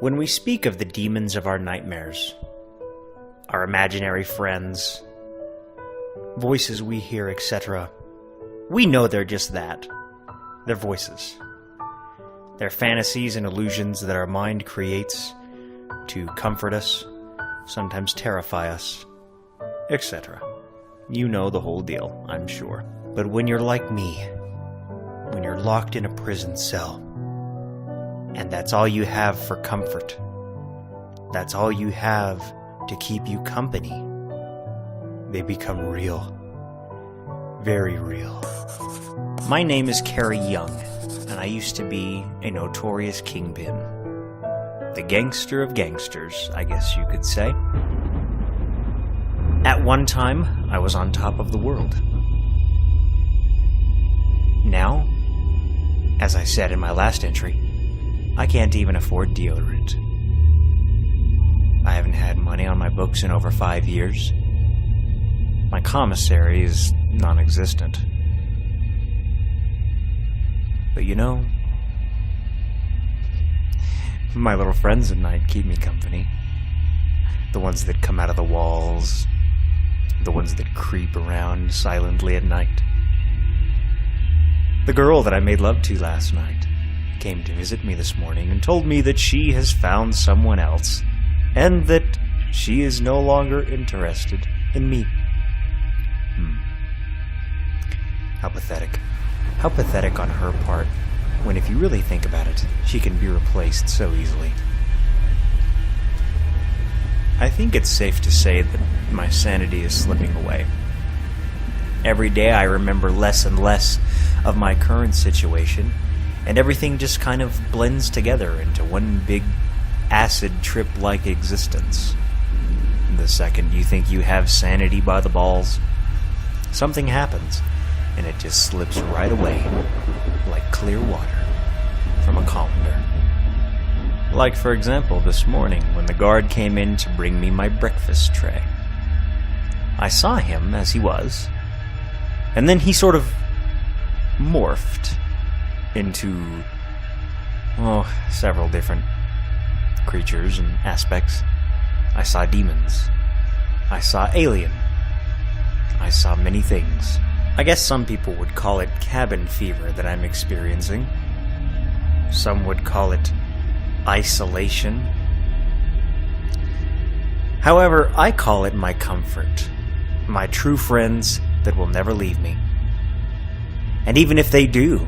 When we speak of the demons of our nightmares, our imaginary friends, voices we hear, etc., we know they're just that. They're voices. They're fantasies and illusions that our mind creates to comfort us, sometimes terrify us, etc. You know the whole deal, I'm sure. But when you're like me, when you're locked in a prison cell, and that's all you have for comfort, that's all you have to keep you company, they become real. Very real. My name is Carrie Young, and I used to be a notorious kingpin. The gangster of gangsters, I guess you could say. At one time, I was on top of the world. Now, as I said in my last entry, I can't even afford deodorant. I haven't had money on my books in over 5 years. My commissary is non-existent. But you know, my little friends at night keep me company. The ones that come out of the walls, the ones that creep around silently at night. The girl that I made love to last night came to visit me this morning and told me that she has found someone else, and that she is no longer interested in me. How pathetic. How pathetic on her part, when if you really think about it, she can be replaced so easily. I think it's safe to say that my sanity is slipping away. Every day I remember less and less of my current situation, and everything just kind of blends together into one big acid trip-like existence. The second you think you have sanity by the balls, something happens, and it just slips right away, like clear water from a colander. Like, for example, this morning when the guard came in to bring me my breakfast tray. I saw him as he was, and then he sort of morphed into, several different creatures and aspects. I saw demons. I saw alien. I saw many things. I guess some people would call it cabin fever that I'm experiencing. Some would call it isolation. However, I call it my comfort. My true friends that will never leave me. And even if they do,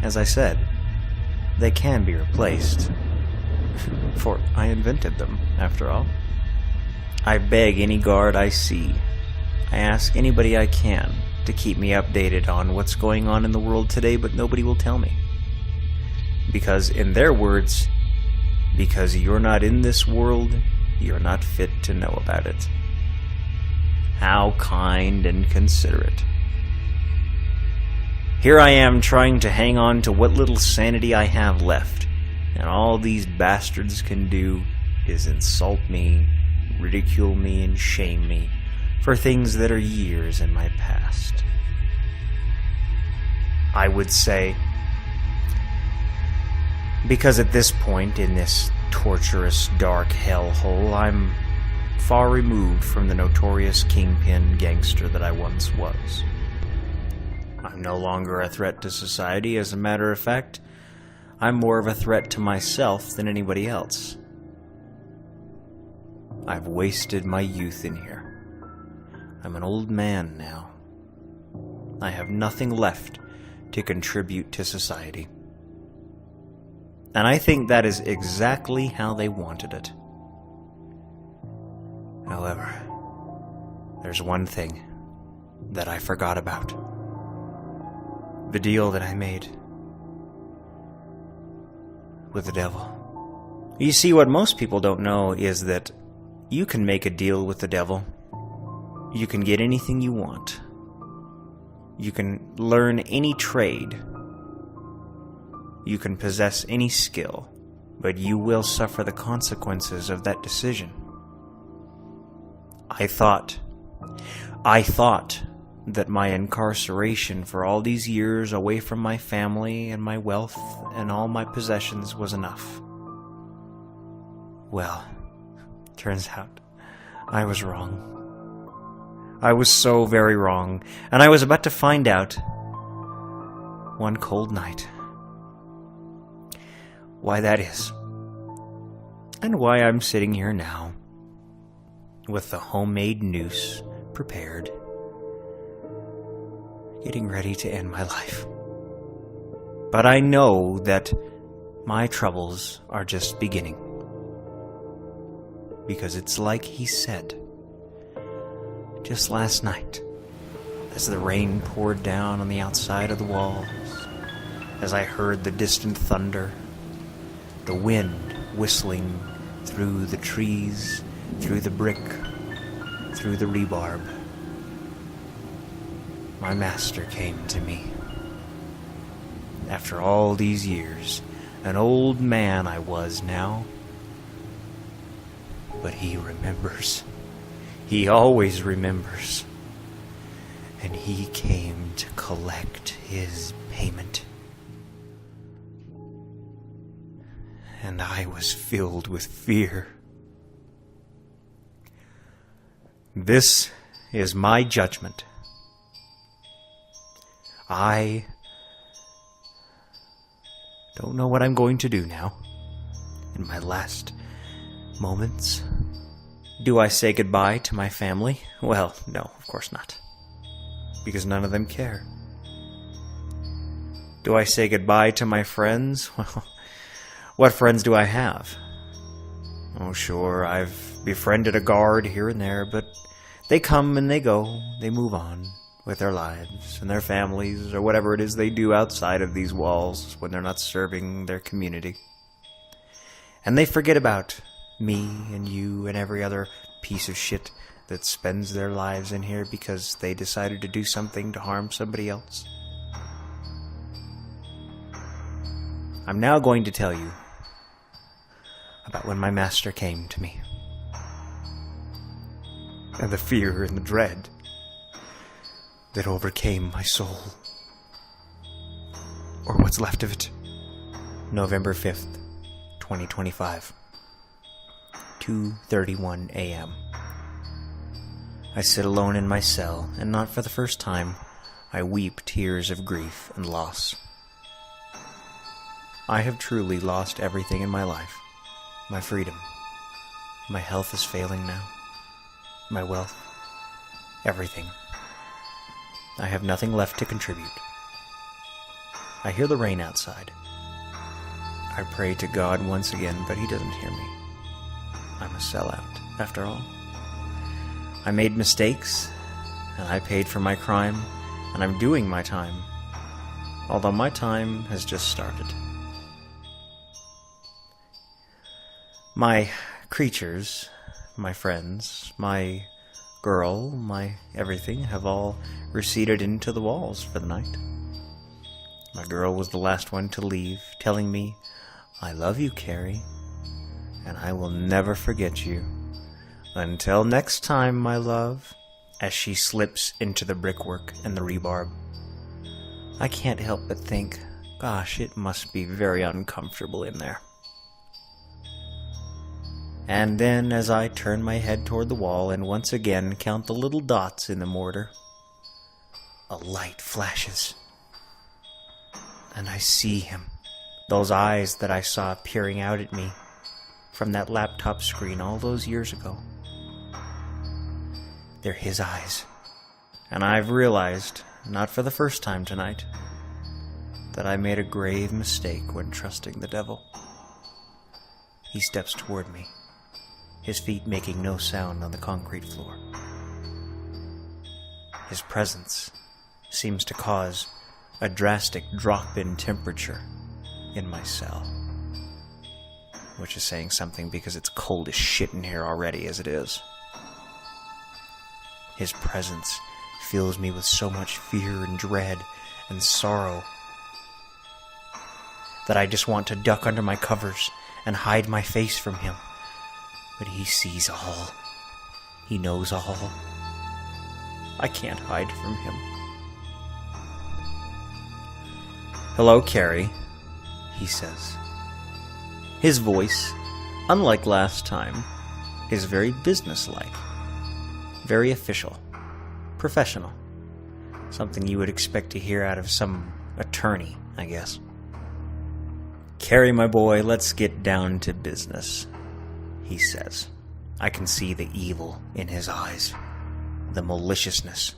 as I said, they can be replaced. For I invented them, after all. I beg any guard I see. I ask anybody I can to keep me updated on what's going on in the world today, but nobody will tell me. Because in their words, because you're not in this world, you're not fit to know about it. How kind and considerate. Here I am trying to hang on to what little sanity I have left, and all these bastards can do is insult me, ridicule me, and shame me for things that are years in my past. I would say, because at this point in this torturous, dark hellhole, I'm far removed from the notorious kingpin gangster that I once was. I'm no longer a threat to society. As a matter of fact, I'm more of a threat to myself than anybody else. I've wasted my youth in here. I'm an old man now. I have nothing left to contribute to society. And I think that is exactly how they wanted it. However, there's one thing that I forgot about. The deal that I made with the devil. You see, what most people don't know is that you can make a deal with the devil. You can get anything you want. You can learn any trade. You can possess any skill, but you will suffer the consequences of that decision. I thought that my incarceration for all these years away from my family and my wealth and all my possessions was enough. Well, turns out I was wrong. I was so very wrong, and I was about to find out one cold night why that is, and why I'm sitting here now with the homemade noose prepared, getting ready to end my life. But I know that my troubles are just beginning, because it's like he said just last night, as the rain poured down on the outside of the walls, as I heard the distant thunder, the wind whistling through the trees, through the brick, through the rebarb. My master came to me. After all these years, an old man I was now, but he remembers. He always remembers. And he came to collect his payment. And I was filled with fear. This is my judgment. I don't know what I'm going to do now, in my last moments. Do I say goodbye to my family? Well, no, of course not. Because none of them care. Do I say goodbye to my friends? Well, what friends do I have? Oh, sure, I've befriended a guard here and there, but they come and they go. They move on with their lives and their families, or whatever it is they do outside of these walls when they're not serving their community. And they forget about me and you and every other piece of shit that spends their lives in here because they decided to do something to harm somebody else. I'm now going to tell you about when my master came to me, and the fear and the dread that overcame my soul, or what's left of it. November 5th, 2025. 2:31 a.m. I sit alone in my cell, and not for the first time, I weep tears of grief and loss. I have truly lost everything in my life. My freedom. My health is failing now. My wealth. Everything. I have nothing left to contribute. I hear the rain outside. I pray to God once again, but he doesn't hear me. I'm a sellout, after all. I made mistakes, and I paid for my crime, and I'm doing my time, although my time has just started. My creatures, my friends, my girl, my everything have all receded into the walls for the night. My girl was the last one to leave, telling me, "I love you, Carrie, and I will never forget you. Until next time, my love," as she slips into the brickwork and the rebarb. I can't help but think, gosh, it must be very uncomfortable in there. And then, as I turn my head toward the wall and once again count the little dots in the mortar, a light flashes. And I see him. Those eyes that I saw peering out at me from that laptop screen all those years ago. They're his eyes. And I've realized, not for the first time tonight, that I made a grave mistake when trusting the devil. He steps toward me, his feet making no sound on the concrete floor. His presence seems to cause a drastic drop in temperature in my cell, which is saying something because it's cold as shit in here already as it is. His presence fills me with so much fear and dread and sorrow that I just want to duck under my covers and hide my face from him. But he sees all. He knows all. I can't hide from him. "Hello, Carrie," he says. His voice, unlike last time, is very businesslike, very official, professional. Something you would expect to hear out of some attorney, I guess. "Carrie, my boy, let's get down to business," he says. I can see the evil in his eyes, the maliciousness.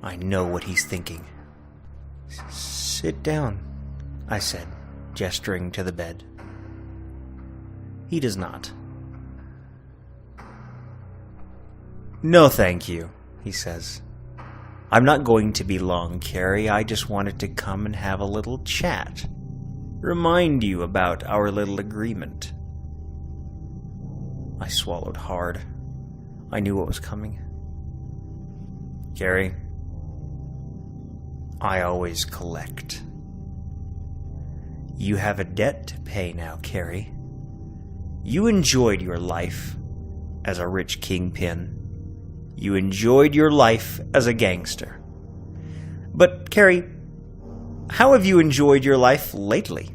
I know what he's thinking. "Sit down," I said, gesturing to the bed. He does not. "No, thank you," he says. "I'm not going to be long, Carrie. I just wanted to come and have a little chat. Remind you about our little agreement." I swallowed hard. I knew what was coming. "Carrie, I always collect. You have a debt to pay now, Carrie. You enjoyed your life as a rich kingpin. You enjoyed your life as a gangster. But, Carrie, how have you enjoyed your life lately?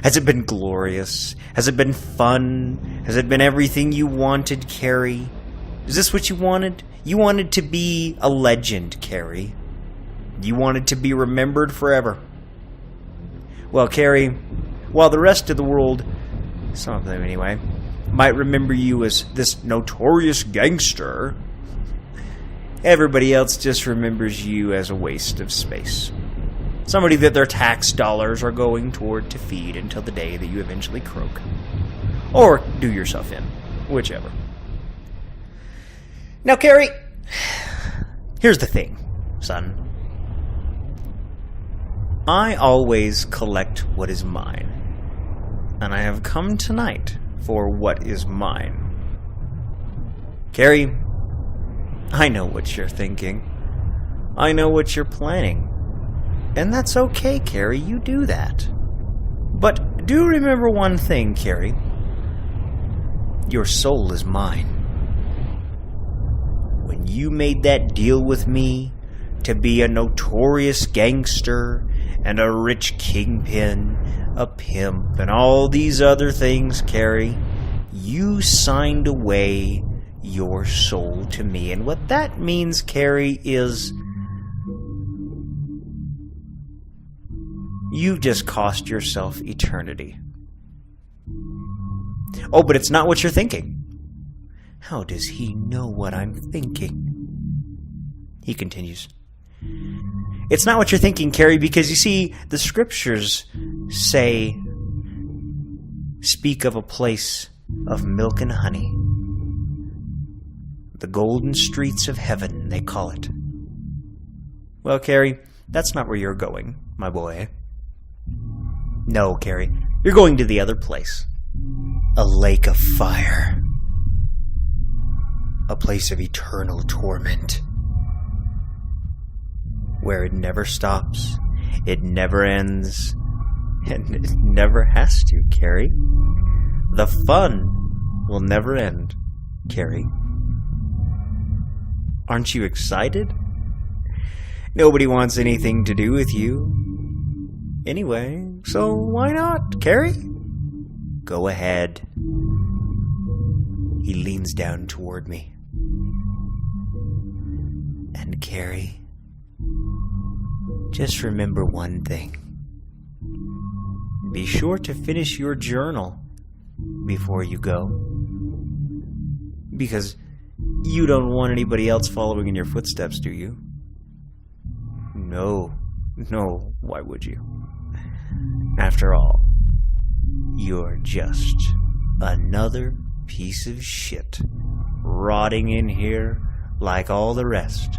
Has it been glorious? Has it been fun? Has it been everything you wanted, Carrie? Is this what you wanted? You wanted to be a legend, Carrie. You wanted to be remembered forever. Well, Carrie, while the rest of the world, some of them anyway, might remember you as this notorious gangster, everybody else just remembers you as a waste of space. Somebody that their tax dollars are going toward to feed until the day that you eventually croak. Or do yourself in, whichever. Now, Carrie, here's the thing, son. I always collect what is mine. And I have come tonight for what is mine. Carrie, I know what you're thinking. I know what you're planning. And that's okay, Carrie, you do that. But do remember one thing, Carrie. Your soul is mine. When you made that deal with me to be a notorious gangster and a rich kingpin, a pimp, and all these other things, Carrie, you signed away your soul to me. And what that means, Carrie, is you've just cost yourself eternity. Oh, but it's not what you're thinking. How does he know what I'm thinking? He continues. It's not what you're thinking, Carrie, because you see, the scriptures speak of a place of milk and honey. The golden streets of heaven, they call it. Well, Carrie, that's not where you're going, my boy. No, Carrie, you're going to the other place. A lake of fire. A place of eternal torment. Where it never stops, it never ends, and it never has to, Carrie. The fun will never end, Carrie. Aren't you excited? Nobody wants anything to do with you. Anyway, so why not, Carrie? Go ahead. He leans down toward me. And Carrie, just remember one thing. Be sure to finish your journal before you go. Because you don't want anybody else following in your footsteps, do you? No, why would you? After all, you're just another piece of shit rotting in here like all the rest.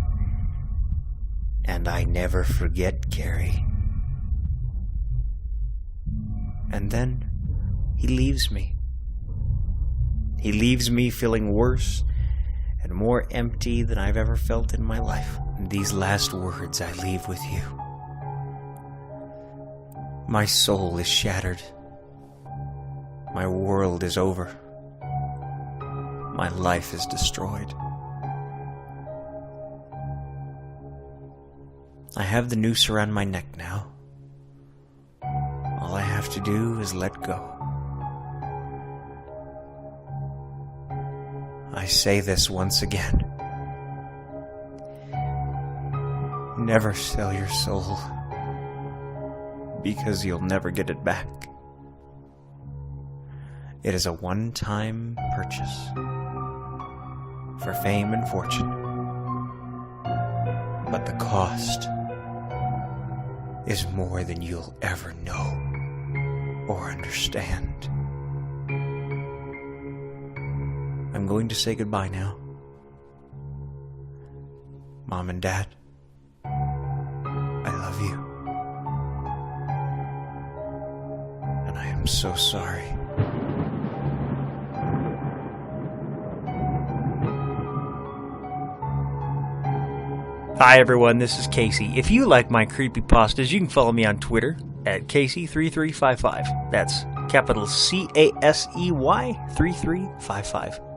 And I never forget, Carrie. And then he leaves me. He leaves me feeling worse and more empty than I've ever felt in my life. And these last words I leave with you. My soul is shattered. My world is over. My life is destroyed. I have the noose around my neck now. All I have have to do is let go. I say this once again. Never sell your soul, because you'll never get it back. It is a one-time purchase for fame and fortune, but the cost is more than you'll ever know or understand. I'm going to say goodbye now. Mom and Dad, I love you. And I am so sorry. Hi everyone, this is Casey. If you like my creepypastas, you can follow me on Twitter at Casey3355. That's capital CASEY 3355.